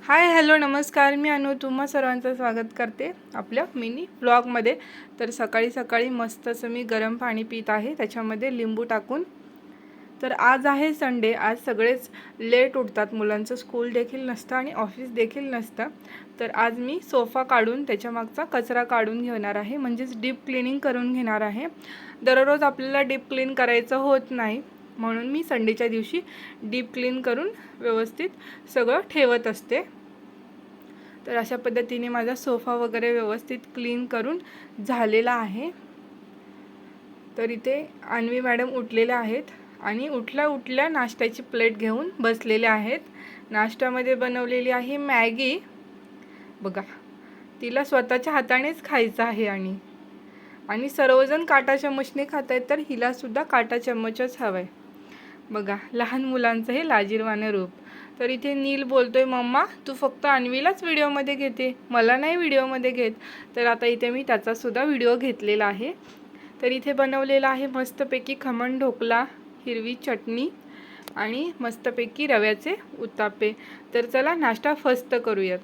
Hi hello नमस्कार, मी अनु तुम्हा सर्वांचं स्वागत करते आपल्या मिनी व्लॉगमध्ये। तर सकाळी सकाळी मस्त असं मी गरम पाणी पीत आहे, त्याच्यामध्ये लिंबू टाकून। तर आज आहे संडे, आज सगळेच लेट उठतात, मुलांचं स्कूल देखील नसतं आणि ऑफिस देखील नसतं। तर आज मी सोफा काढून त्याच्या मागचा कचरा काढून घेणार आहे, म्हणजेच डीप क्लीनिंग करून घेणार आहे। दररोज आपल्याला डीप क्लीन करायचं होत नाही, म्हणून मी संडेच्या दिवशी डीप क्लीन करून व्यवस्थित सगळं ठेवत असते। तर अशा पद्धतीने माझा सोफा वगैरे व्यवस्थित क्लीन करून झालेला आहे। तर इथे अन्वी मॅडम उठलेल्या आहेत आणि उठल्या उठल्या नाश्त्याची प्लेट घेऊन बसलेले आहेत। नाश्त्यामध्ये बनवलेली आहे मॅगी, बघा तिला स्वतःच्या हातानेच खायचं आहे। आणि सर्वजण काटा चम्मचने खात आहेत, तर हिला सुद्धा काटा चम्मचच हवाय। बघा लहान मुलांचं हे लाजिरवाणं रूप। तर इथे नील बोलतोय, मम्मा तू फक्त अन्वीलाच व्हिडिओमध्ये घेते, मला नाही व्हिडिओमध्ये घेत। तर आता इथे मी त्याचा सुद्धा व्हिडिओ घेतलेला आहे। तर इथे बनवलेला आहे मस्तपैकी खमण ढोकला, हिरवी चटणी आणि मस्तपैकी रव्याचे उत्तापे। तर चला नाश्ता फस्त करूयात।